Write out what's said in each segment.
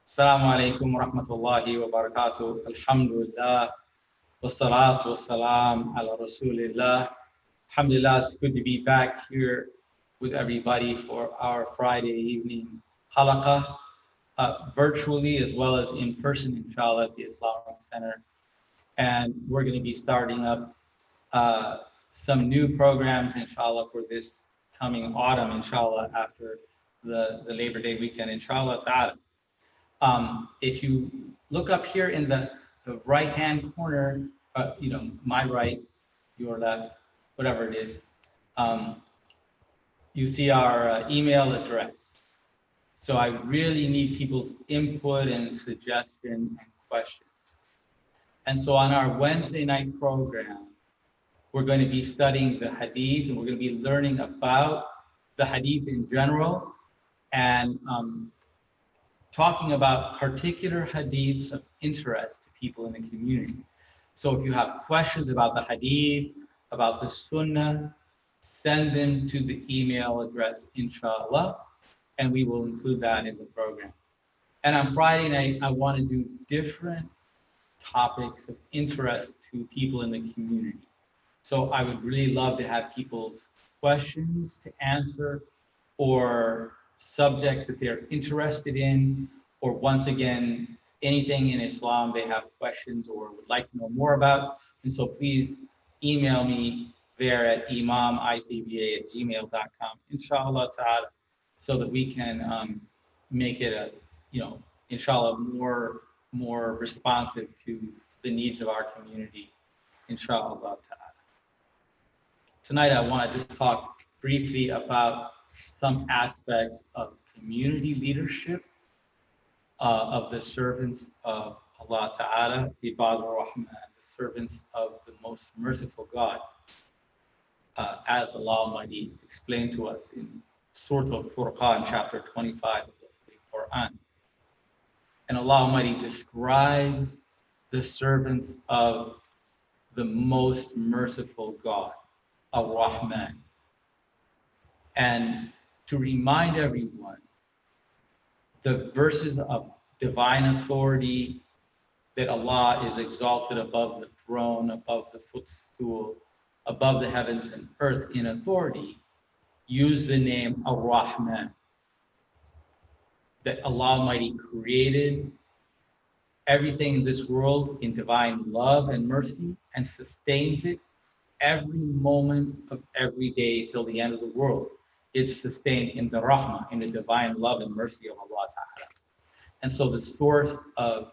Assalamu alaikum wa rahmatullahi wa barakatuh. Alhamdulillah. Wassalatu wassalam ala Rasulillah. Alhamdulillah, it's good to be back here with everybody for our Friday evening Halaqa, virtually as well as in person, inshallah, at the Islamic Center. And we're going to be starting up some new programs, inshallah, for this coming autumn, inshallah, after the Labor Day weekend, inshallah ta'ala. If you look up here in the right-hand corner, my right, your left, whatever it is, you see our email address. So I really need people's input and suggestion and questions. And so on our Wednesday night program, we're going to be studying the hadith, and we're going to be learning about the hadith in general, and talking about particular hadiths of interest to people in the community. So if you have questions about the hadith, about the sunnah, send them to the email address, inshallah, and we will include that in the program. And on Friday night, I want to do different topics of interest to people in the community. So I would really love to have people's questions to answer, or subjects that they're interested in, or once again, anything in Islam they have questions or would like to know more about. And so please email me there at imamicva@gmail.com, inshallah ta'ala, so that we can make it inshallah, more responsive to the needs of our community, inshallah ta'ala. Tonight I want to just talk briefly about some aspects of community leadership of the servants of Allah Ta'ala, Ibadur Rahman, the servants of the most merciful God, as Allah Almighty explained to us in Surah Al-Furqan, chapter 25 of the Quran. And Allah Almighty describes the servants of the most merciful God, Ar-Rahman. And to remind everyone, the verses of divine authority, that Allah is exalted above the throne, above the footstool, above the heavens and earth in authority, use the name Ar-Rahman. That Allah Almighty created everything in this world in divine love and mercy, and sustains it every moment of every day till the end of the world. It's sustained in the rahmah, in the divine love and mercy of Allah Ta'ala. And so the source of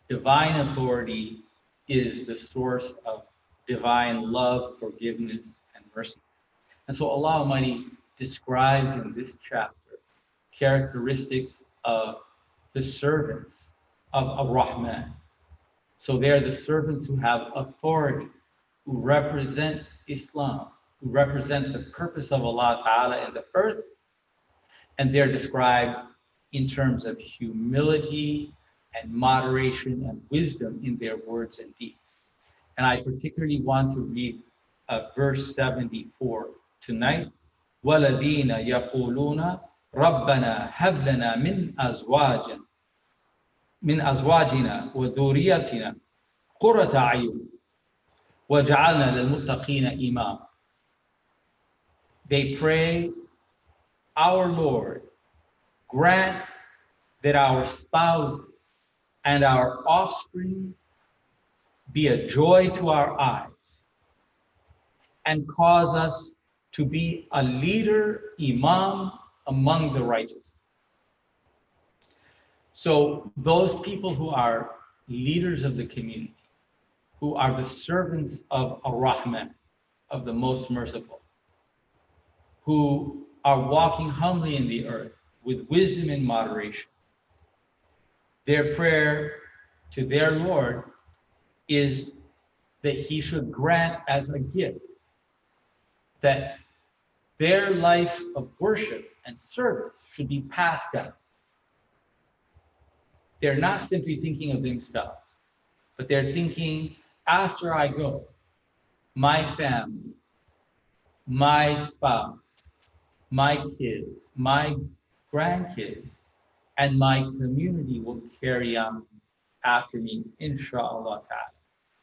divine authority is the source of divine love, forgiveness, and mercy. And so Allah Almighty describes in this chapter characteristics of the servants of Ar-Rahman. So they are the servants who have authority, who represent Islam, who represent the purpose of Allah Ta'ala in the earth, and they're described in terms of humility and moderation and wisdom in their words and deeds. And I particularly want to read verse 74 tonight. وَالَّذِينَ يَقُولُونَ رَبَّنَا هَبْ لَنَا مِنْ أَزْوَاجِنَا وَذُرِّيَّتِنَا قُرَّةَ أَعْيُنٍ وَجَعَلْنَا لِلْمُتَّقِينَ إِمَامًا. They pray, our Lord, grant that our spouses and our offspring be a joy to our eyes, and cause us to be a leader, imam, among the righteous. So those people who are leaders of the community, who are the servants of Ar-Rahman, of the most merciful, who are walking humbly in the earth with wisdom and moderation, their prayer to their Lord is that He should grant as a gift that their life of worship and service should be passed down. They're not simply thinking of themselves, but they're thinking, after I go, my family, my spouse, my kids, my grandkids and my community will carry on after me, inshallah ta'ala.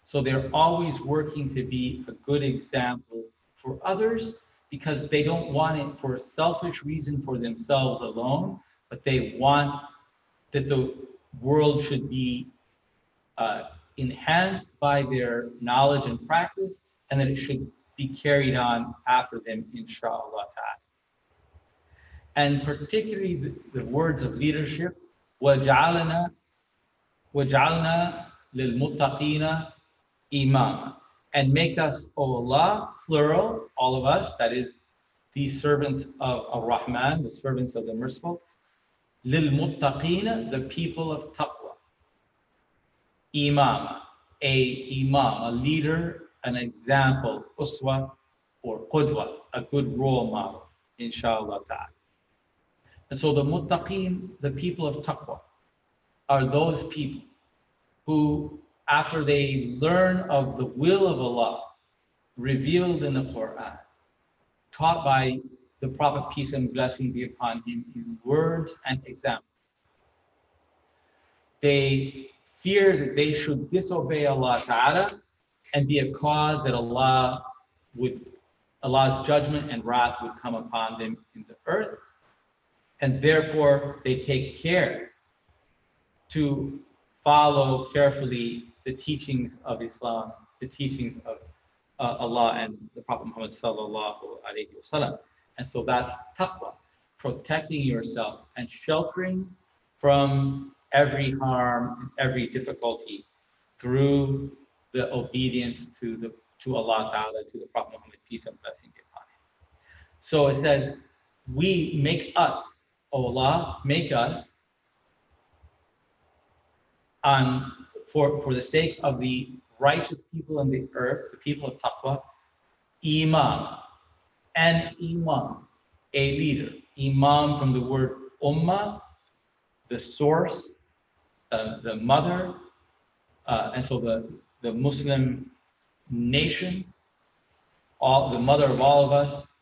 So they're always working to be a good example for others because they don't want it for a selfish reason for themselves alone, but they want that the world should be enhanced by their knowledge and practice, and that it should be carried on after them, inshallah ta'ala. And particularly the words of leadership, وَجَعَلْنَا وَجَعَلْنَا لِلْمُتَّقِينَ imam, and make us, O Allah, plural, all of us, that is, these servants of Ar-Rahman, the servants of the Merciful, lil-muttaqina, the people of taqwa, imam, a leader, an example, uswa or qudwa, a good role model, inshallah ta'ala. And so the muttaqin, the people of taqwa, are those people who, after they learn of the will of Allah revealed in the Quran, taught by the Prophet, peace and blessing be upon him, in words and examples, they fear that they should disobey Allah Ta'ala and be a cause that Allah's judgment and wrath would come upon them in the earth. And therefore, they take care to follow carefully the teachings of Islam, the teachings of Allah and the Prophet Muhammad sallallahu alaihi wasallam. And so that's taqwa, protecting yourself and sheltering from every harm and every difficulty through the obedience to Allah Ta'ala, to the Prophet Muhammad, peace and blessing be upon him. So it says, we make us, O Allah, make us for the sake of the righteous people in the earth, the people of taqwa, imam, an imam, a leader. Imam from the word ummah, the source, the mother, and so the Muslim nation, the mother of all of us,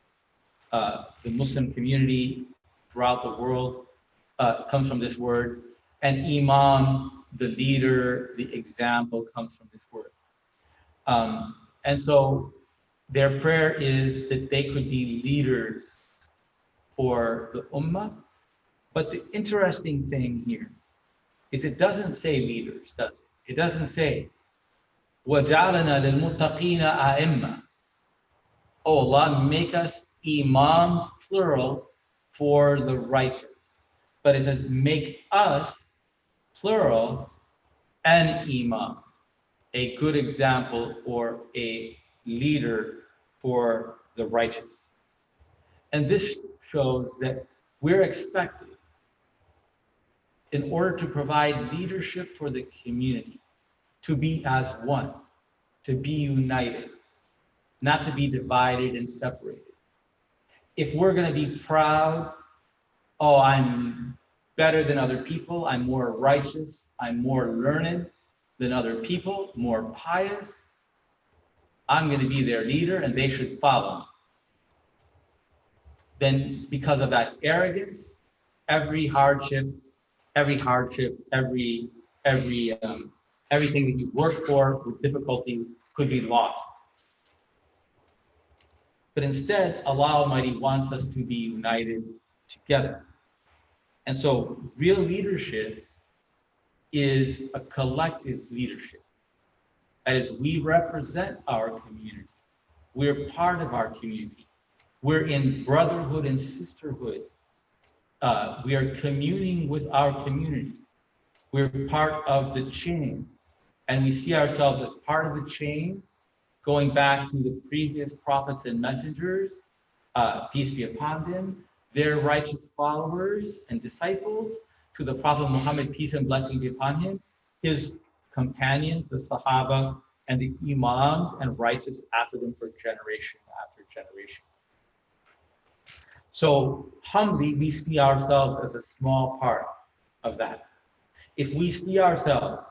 the Muslim community throughout the world comes from this word, and imam, the leader, the example, comes from this word. And so their prayer is that they could be leaders for the ummah. But the interesting thing here is it doesn't say leaders, does it? It doesn't say, وَجَعَلَنَا لِلْمُتَّقِينَ أَئِمَّةً. Oh Allah, make us imams, plural, for the righteous. But it says, make us, plural, an imam, a good example or a leader for the righteous. And this shows that we're expected, in order to provide leadership for the community, to be as one, to be united, not to be divided and separated. If we're going to be proud, oh, I'm better than other people, I'm more righteous, I'm more learned than other people, more pious, I'm going to be their leader and they should follow me. Then because of that arrogance, everything that you work for with difficulty could be lost. But instead, Allah Almighty wants us to be united together. And so real leadership is a collective leadership. That is, we represent our community. We're part of our community. We're in brotherhood and sisterhood. We are communing with our community. We're part of the chain. And we see ourselves as part of the chain, going back to the previous prophets and messengers, peace be upon them, their righteous followers and disciples, to the Prophet Muhammad, peace and blessing be upon him, his companions, the Sahaba, and the Imams and righteous after them for generation after generation. So humbly, we see ourselves as a small part of that. If we see ourselves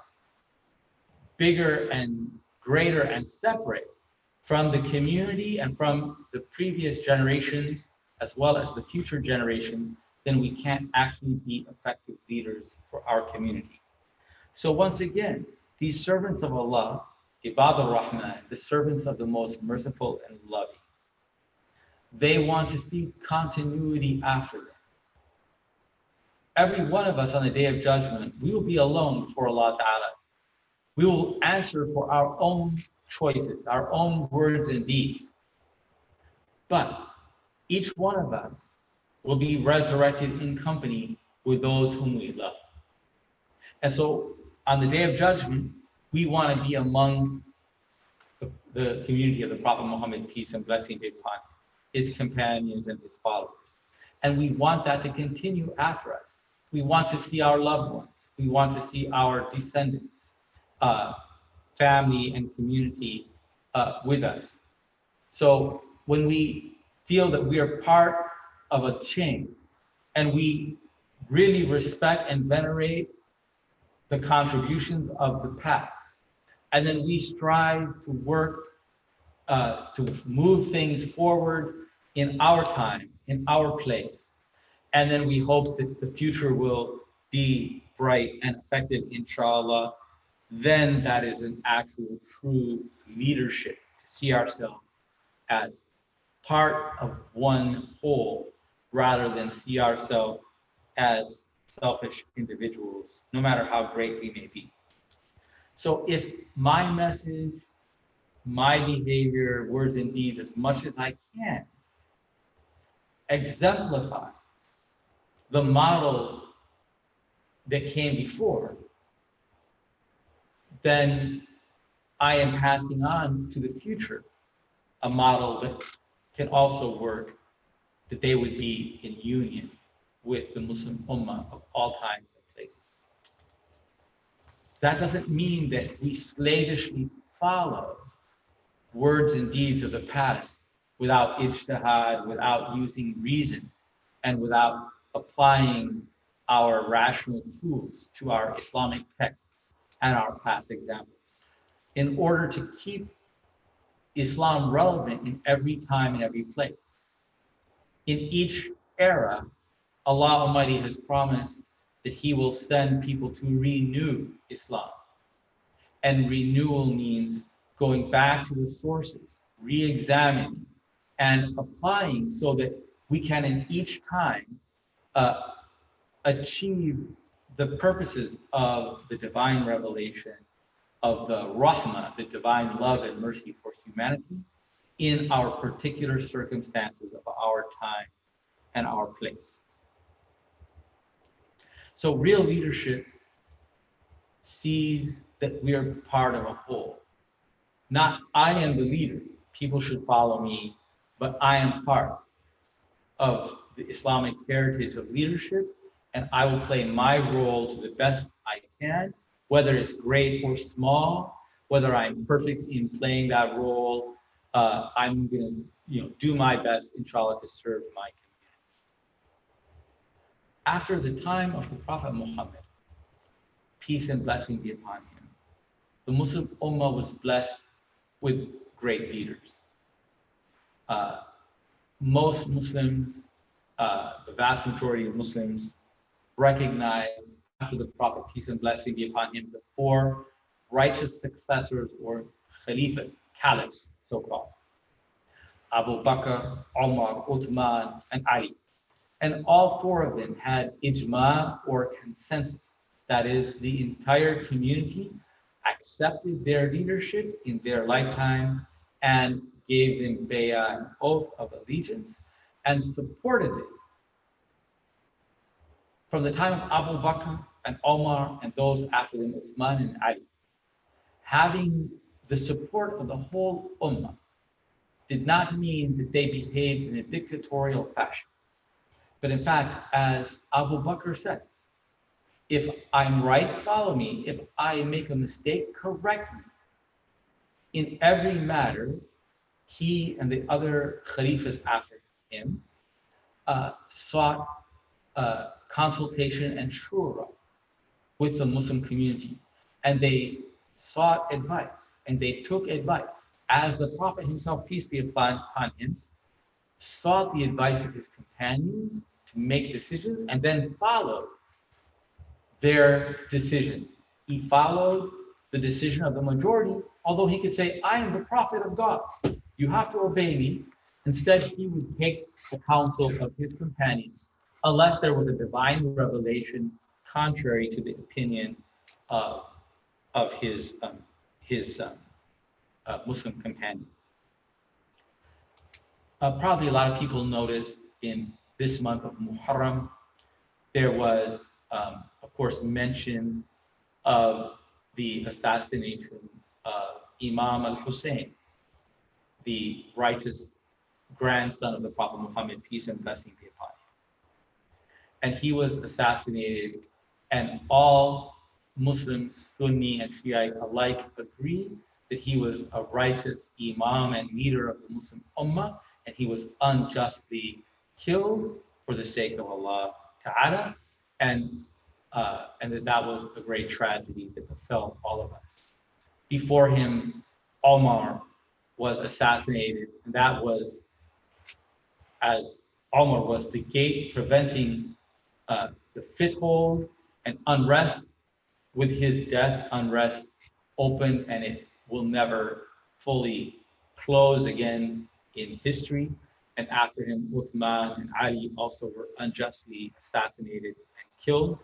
bigger and greater and separate from the community and from the previous generations, as well as the future generations, then we can't actually be effective leaders for our community. So once again, these servants of Allah, Ibadur Rahman, the servants of the most merciful and loving, they want to see continuity after them. Every one of us on the Day of Judgment, we will be alone before Allah Ta'ala. We will answer for our own choices, our own words and deeds. But each one of us will be resurrected in company with those whom we love. And so on the Day of Judgment, we want to be among the community of the Prophet Muhammad, peace and blessing be upon him, his companions and his followers. And we want that to continue after us. We want to see our loved ones. We want to see our descendants, family and community with us. So when we feel that we are part of a chain and we really respect and venerate the contributions of the past, and then we strive to work to move things forward in our time, in our place. And then we hope that the future will be bright and effective, inshallah. Then that is an actual true leadership, to see ourselves as part of one whole rather than see ourselves as selfish individuals, no matter how great we may be. So if my message, my behavior, words and deeds, as much as I can, exemplify the model that came before, then I am passing on to the future a model that can also work, that they would be in union with the Muslim Ummah of all times and places. That doesn't mean that we slavishly follow words and deeds of the past without ijtihad, without using reason, and without applying our rational tools to our Islamic texts and our past examples, in order to keep Islam relevant in every time and every place. In each era, Allah Almighty has promised that He will send people to renew Islam. And renewal means going back to the sources, re-examining, and applying so that we can in each time achieve the purposes of the divine revelation, of the rahmah, the divine love and mercy for humanity in our particular circumstances of our time and our place. So real leadership sees that we are part of a whole. Not I am the leader, people should follow me, but I am part of the Islamic heritage of leadership, and I will play my role to the best I can, whether it's great or small, whether I'm perfect in playing that role. I'm going to do my best, inshallah, to serve my community. After the time of the Prophet Muhammad, peace and blessing be upon him, the Muslim Ummah was blessed with great leaders. Most Muslims, the vast majority of Muslims, recognize after the Prophet, peace and blessing be upon him, the four righteous successors or khalifas, caliphs, so-called. Abu Bakr, Umar, Uthman, and Ali. And all four of them had ijma or consensus. That is, the entire community accepted their leadership in their lifetime and gave them bay'ah, an oath of allegiance, and supported it. From the time of Abu Bakr and Omar and those after them, Uthman and Ali, having the support of the whole Ummah did not mean that they behaved in a dictatorial fashion. But in fact, as Abu Bakr said, if I'm right, follow me. If I make a mistake, correct me. In every matter, he and the other khalifas after him sought consultation and shura with the Muslim community. And they sought advice and they took advice. As the Prophet himself, peace be upon him, sought the advice of his companions to make decisions and then follow their decisions. He followed the decision of the majority, although he could say, I am the prophet of God. You have to obey me. Instead, he would take the counsel of his companions, unless there was a divine revelation contrary to the opinion of, of his Muslim companions. Probably a lot of people noticed in this month of Muharram, there was, of course, mention of the assassination of Imam al-Hussein, the righteous grandson of the Prophet Muhammad, peace and blessing be upon him. And he was assassinated, and all Muslims, Sunni and Shiite alike agree that he was a righteous Imam and leader of the Muslim Ummah, and he was unjustly killed for the sake of Allah Ta'ala, and that was a great tragedy that befell all of us. Before him, Omar was assassinated, and that was as Omar was the gate preventing the foothold and unrest. With his death, unrest opened, and it will never fully close again in history. And after him, Uthman and Ali also were unjustly assassinated and killed.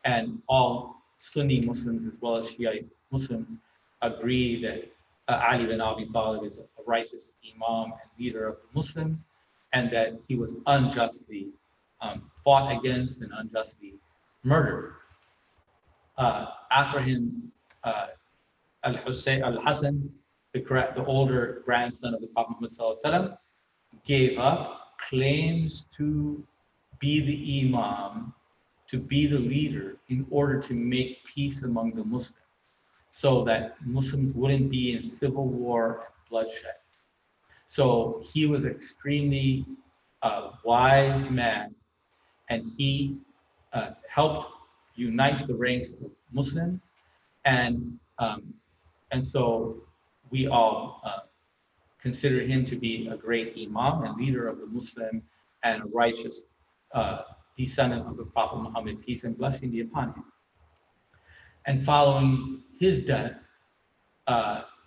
And all Sunni Muslims as well as Shiite Muslims agree that Ali bin Abi Talib is a righteous Imam and leader of the Muslims, and that he was unjustly fought against and unjustly murdered. After him, Al-Hassan, the older grandson of the Prophet Muhammad, gave up claims to be the Imam, to be the leader, in order to make peace among the Muslims, so that Muslims wouldn't be in civil war and bloodshed. So he was an extremely wise man, and he helped unite the ranks of Muslims, and so we all consider him to be a great Imam and leader of the Muslim and a righteous descendant of the Prophet Muhammad, peace and blessing be upon him. And following his death,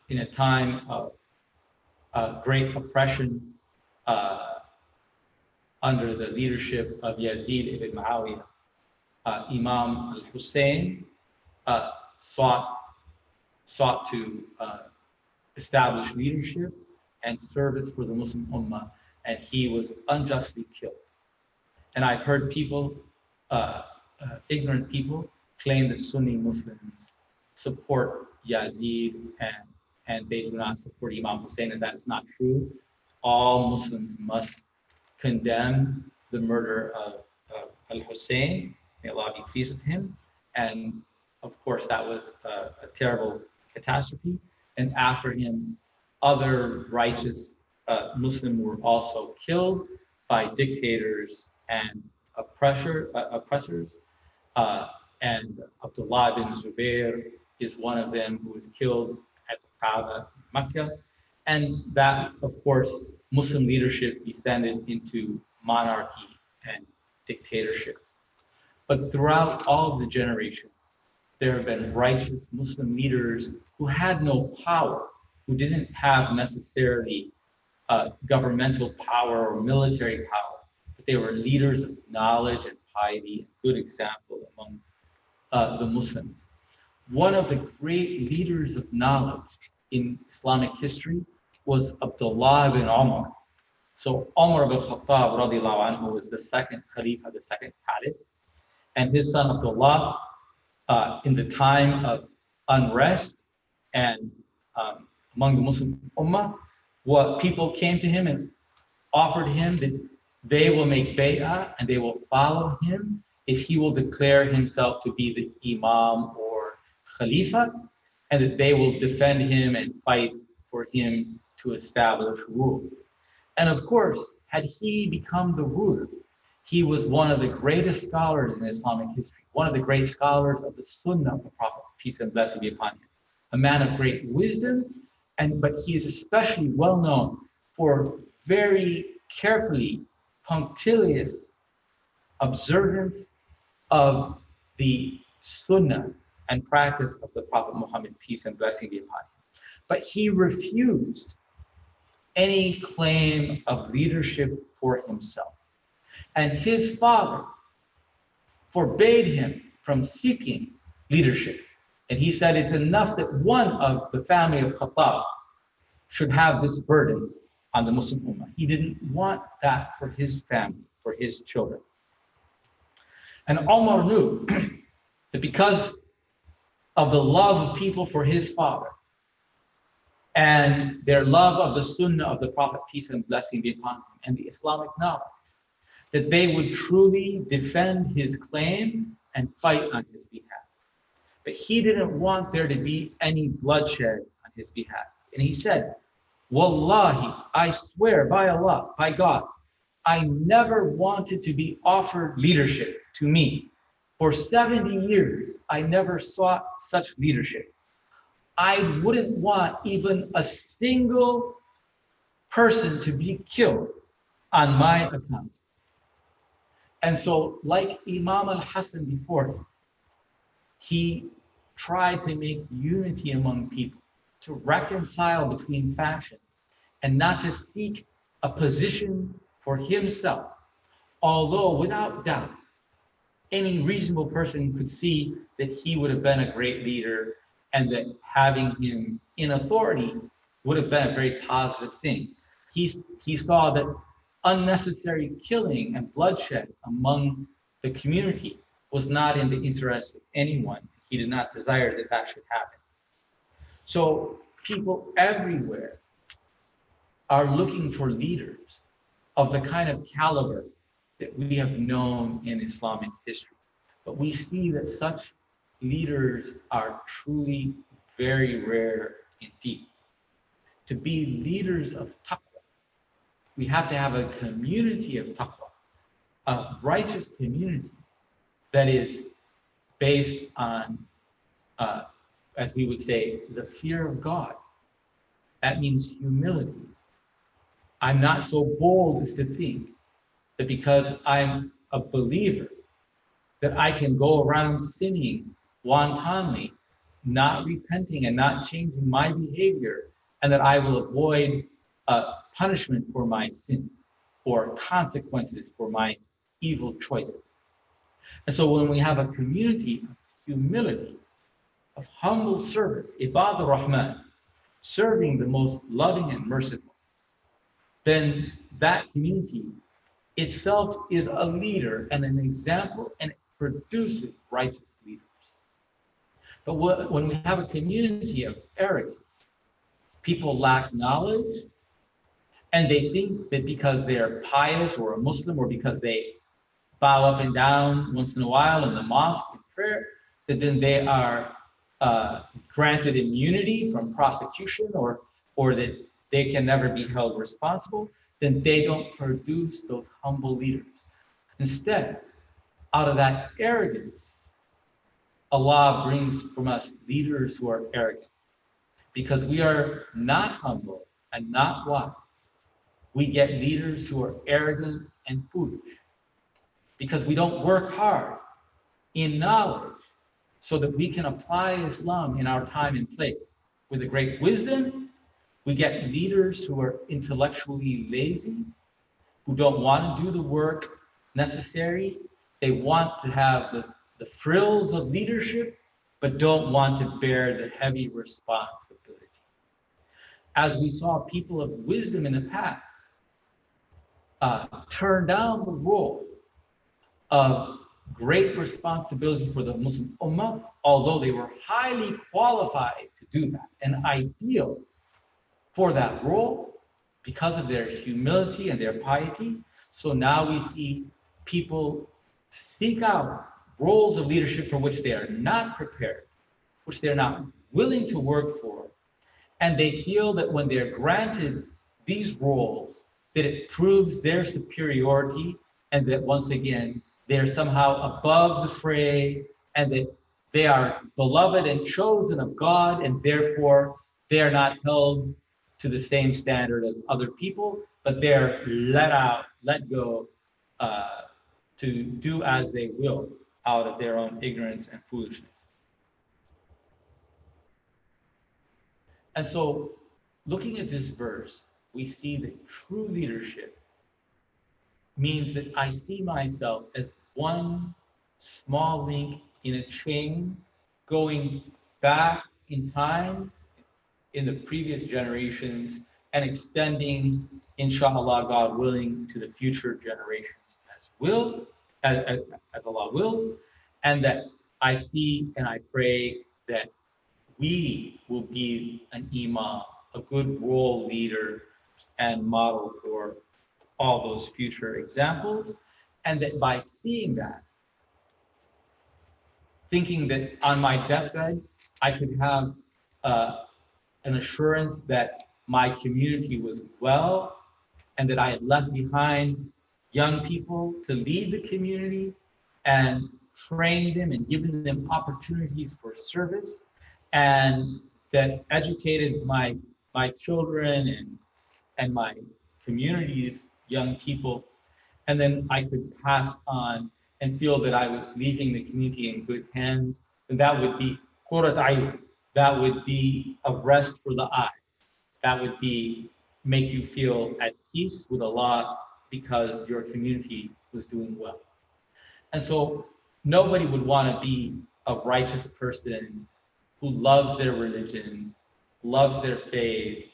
in a time of great oppression under the leadership of Yazid ibn Muawiyah, Imam al-Hussein sought to establish leadership and service for the Muslim Ummah, and he was unjustly killed. And I've heard people, ignorant people, claim that Sunni Muslims support Yazid and they do not support Imam Hussein, and that is not true. All Muslims must condemn the murder of al-Hussein, may Allah be pleased with him, and of course that was a terrible catastrophe. And after him, other righteous Muslims were also killed by dictators and oppressors. And Abdullah bin Zubair is one of them who was killed at the Kaaba in Mecca. And that, of course, Muslim leadership descended into monarchy and dictatorship. But throughout all of the generations, there have been righteous Muslim leaders who had no power, who didn't have necessarily governmental power or military power, but they were leaders of knowledge and piety, a good example among the Muslims. One of the great leaders of knowledge in Islamic history was Abdullah ibn Umar. So Umar ibn Khattab radiallahu anhu was the second Khalifa, the second Caliph, and his son Abdullah, in the time of unrest and among the Muslim Ummah, what people came to him and offered him that they will make bay'ah and they will follow him if he will declare himself to be the Imam or Khalifa, and that they will defend him and fight for him to establish rule. And of course, had he become the ruler, he was one of the greatest scholars in Islamic history, one of the great scholars of the Sunnah of the Prophet, peace and blessing be upon him, a man of great wisdom, but he is especially well known for very carefully, punctilious observance of the sunnah and practice of the Prophet Muhammad, peace and blessing be upon him. But he refused any claim of leadership for himself. And his father forbade him from seeking leadership. And he said it's enough that one of the family of Khattab should have this burden on the Muslim Ummah. He didn't want that for his family, for his children. And Omar knew that because of the love of people for his father and their love of the sunnah of the Prophet, peace and blessing be upon him, and the Islamic knowledge, that they would truly defend his claim and fight on his behalf. But he didn't want there to be any bloodshed on his behalf. And he said, Wallahi, I swear by Allah, by God, I never wanted to be offered leadership to me. For 70 years, I never sought such leadership. I wouldn't want even a single person to be killed on my account. And so, like Imam al-Hassan before him, he tried to make unity among people, to reconcile between factions, and not to seek a position for himself. Although, without doubt, any reasonable person could see that he would have been a great leader and that having him in authority would have been a very positive thing. He saw that unnecessary killing and bloodshed among the community was not in the interest of anyone. He did not desire that that should happen. So people everywhere are looking for leaders of the kind of caliber that we have known in Islamic history. But we see that such leaders are truly very rare indeed. To be leaders of taqwa, we have to have a community of taqwa, a righteous community that is based on, as we would say, the fear of God. That means humility. I'm not so bold as to think that because I'm a believer, that I can go around sinning wantonly, not repenting and not changing my behavior, and that I will avoid punishment for my sins or consequences for my evil choices. And so when we have a community of humility, of humble service, Ibadur Rahman, serving the most loving and merciful, then that community itself is a leader and an example, and it produces righteous leaders. But when we have a community of arrogance, people lack knowledge, and they think that because they are pious or a Muslim, or because they bow up and down once in a while in the mosque in prayer, that then they are granted immunity from prosecution, or that they can never be held responsible, then they don't produce those humble leaders. Instead, out of that arrogance, Allah brings from us leaders who are arrogant. Because we are not humble and not wise, we get leaders who are arrogant and foolish. Because we don't work hard in knowledge so that we can apply Islam in our time and place. With a great wisdom, we get leaders who are intellectually lazy, who don't want to do the work necessary. They want to have the frills of leadership, but don't want to bear the heavy responsibility. As we saw people of wisdom in the past turn down the role of great responsibility for the Muslim Ummah, although they were highly qualified to do that and ideal for that role because of their humility and their piety. So now we see people seek out roles of leadership for which they are not prepared, which they're not willing to work for, and they feel that when they're granted these roles, that it proves their superiority, and that once again, they're somehow above the fray, and that they are beloved and chosen of God, and therefore they are not held to the same standard as other people, but they're let go to do as they will out of their own ignorance and foolishness. And so, looking at this verse, we see that true leadership means that I see myself as one small link in a chain going back in time in the previous generations and extending, inshallah, God willing, to the future generations as Allah wills, and that I see and I pray that we will be an imam, a good role leader and model for all those future examples, and that by seeing that, thinking that on my deathbed, I could have an assurance that my community was well and that I had left behind young people to lead the community and train them and giving them opportunities for service, and that educated my children and my community's young people, and then I could pass on and feel that I was leaving the community in good hands, then that would be qurat ayun. That would be a rest for the eyes. That would be make you feel at peace with Allah because your community was doing well. And so nobody would want to be a righteous person who loves their religion, loves their faith,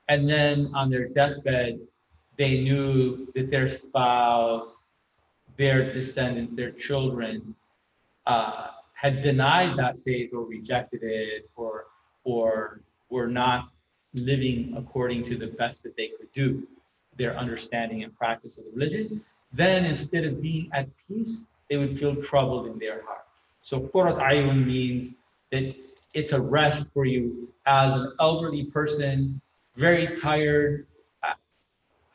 and then on their deathbed, they knew that their spouse, their descendants, their children had denied that faith or rejected it or were not living according to the best that they could do, their understanding and practice of the religion, then instead of being at peace, they would feel troubled in their heart. So Qurat Ayun means that it's a rest for you as an elderly person, very tired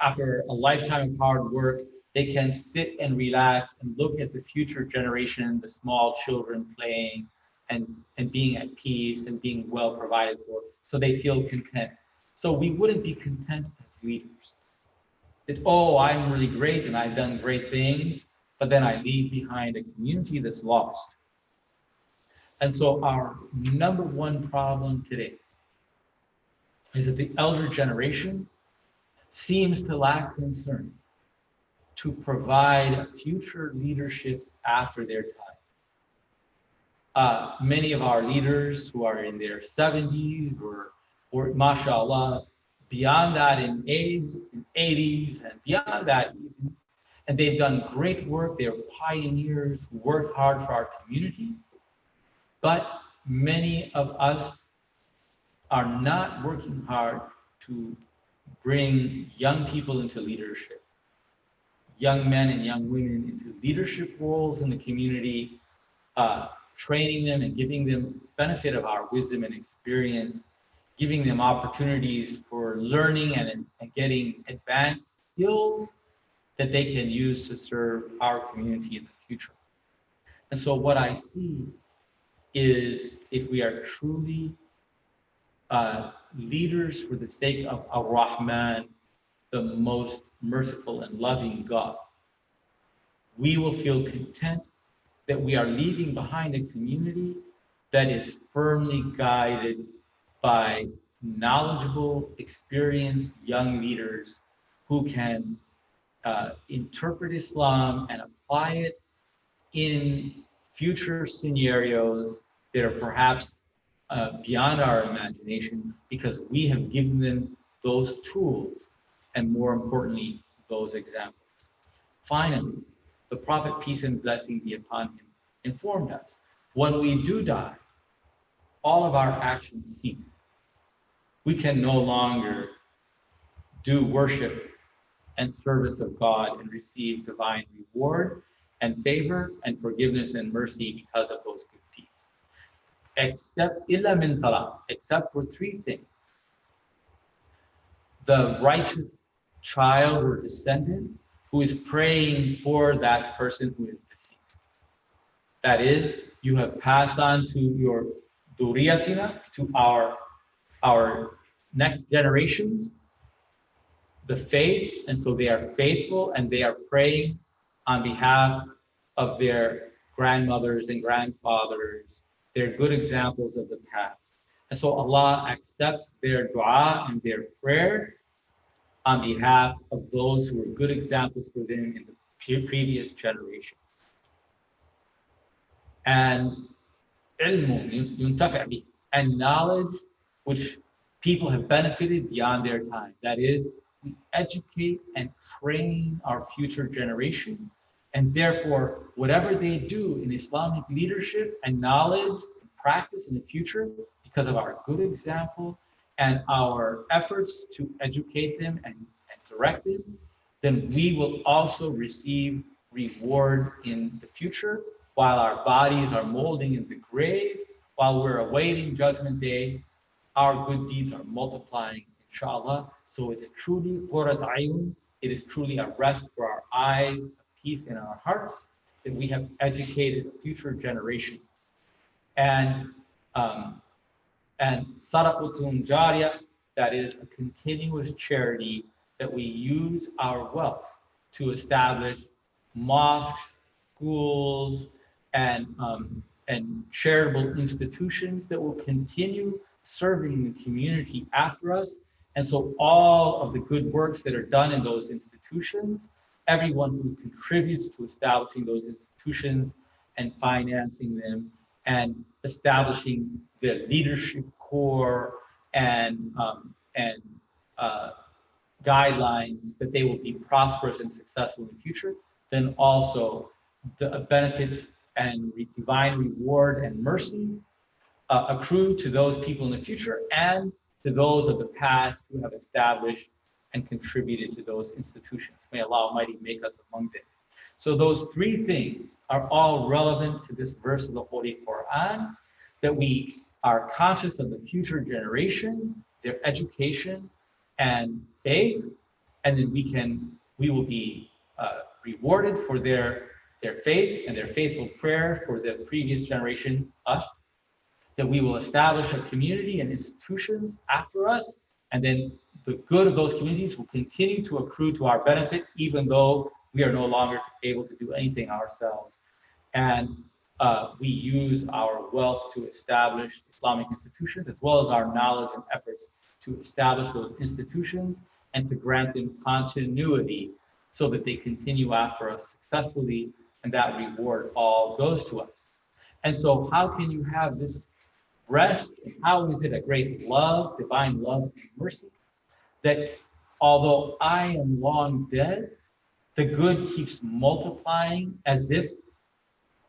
after a lifetime of hard work. They can sit and relax and look at the future generation, the small children playing and being at peace and being well provided for. So they feel content. So we wouldn't be content as leaders. That, oh, I'm really great and I've done great things, but then I leave behind a community that's lost. And so our number one problem today is that the elder generation seems to lack concern to provide a future leadership after their time. Many of our leaders who are in their 70s or mashallah, beyond that in age, in 80s and beyond that even, and they've done great work. They're pioneers who worked hard for our community. But many of us are not working hard to bring young people into leadership, young men and young women into leadership roles in the community, training them and giving them benefit of our wisdom and experience, giving them opportunities for learning and getting advanced skills that they can use to serve our community in the future. And so what I see is if we are truly leaders for the sake of Ar-Rahman, the most merciful and loving God, we will feel content that we are leaving behind a community that is firmly guided by knowledgeable, experienced young leaders who can interpret Islam and apply it in future scenarios that are perhaps beyond our imagination, because we have given them those tools and, more importantly, those examples. Finally, the Prophet, peace and blessing be upon him, informed us, when we do die, all of our actions cease. We can no longer do worship and service of God and receive divine reward and favor and forgiveness and mercy because of those good deeds. Except illa min talaq, except for three things: the righteous child or descendant who is praying for that person who is deceased. That is, you have passed on to your duriyatina, to our next generations, the faith, and so they are faithful and they are praying on behalf of their grandmothers and grandfathers, their good examples of the past. And so Allah accepts their dua and their prayer on behalf of those who were good examples for them in the previous generation. And ilm yuntafa' bih, and knowledge which people have benefited beyond their time. That is, we educate and train our future generation, and therefore, whatever they do in Islamic leadership and knowledge and practice in the future, because of our good example and our efforts to educate them and direct them, then we will also receive reward in the future while our bodies are molding in the grave, while we're awaiting Judgment Day. Our good deeds are multiplying, inshallah. So it's truly qurat ayun. It is truly a rest for our eyes, a peace in our hearts, that we have educated a future generation. And sadaqatun jariyah, that is a continuous charity that we use our wealth to establish mosques, schools, and charitable institutions that will continue serving the community after us. And so all of the good works that are done in those institutions, everyone who contributes to establishing those institutions and financing them and establishing the leadership core and guidelines that they will be prosperous and successful in the future, then also the benefits and divine reward and mercy accrue to those people in the future and to those of the past who have established and contributed to those institutions. May Allah Almighty make us among them. So those three things are all relevant to this verse of the Holy Quran, that we are conscious of the future generation, their education and faith, and then we will be rewarded for their faith and their faithful prayer for the previous generation, us, that we will establish a community and institutions after us, and then the good of those communities will continue to accrue to our benefit, even though we are no longer able to do anything ourselves. And we use our wealth to establish Islamic institutions, as well as our knowledge and efforts to establish those institutions and to grant them continuity so that they continue after us successfully, and that reward all goes to us. And so how can you have this rest, and how is it a great love, divine love and mercy, that although I am long dead, the good keeps multiplying, as if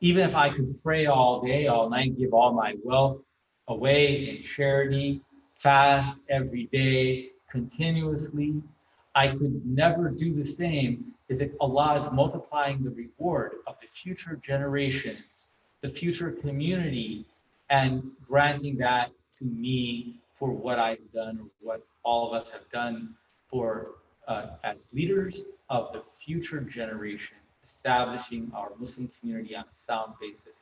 even if I could pray all day, all night, give all my wealth away in charity, fast every day, continuously, I could never do the same, as if Allah is multiplying the reward of the future generations, the future community, and granting that to me for what I've done, or what all of us have done for as leaders of the future generation, establishing our Muslim community on a sound basis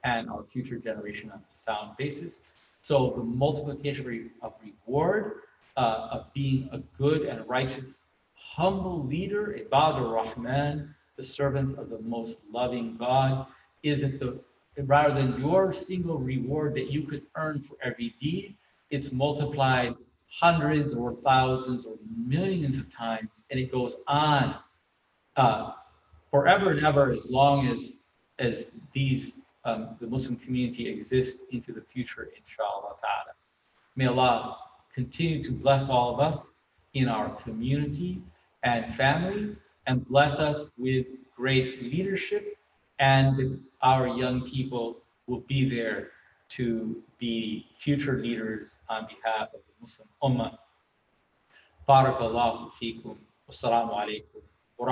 and our future generation on a sound basis. So the multiplication of reward of being a good and righteous, humble leader, Ibadur Rahman, the servants of the most loving God, isn't rather than your single reward that you could earn for every deed, it's multiplied hundreds or thousands or millions of times, and it goes on forever and ever, as long as these the Muslim community exists into the future, inshallah ta'ala. May Allah continue to bless all of us in our community and family, and bless us with great leadership, and our young people will be there to be future leaders on behalf of the Muslim Ummah. Barakallahu feekum. Wassalamu alaikum.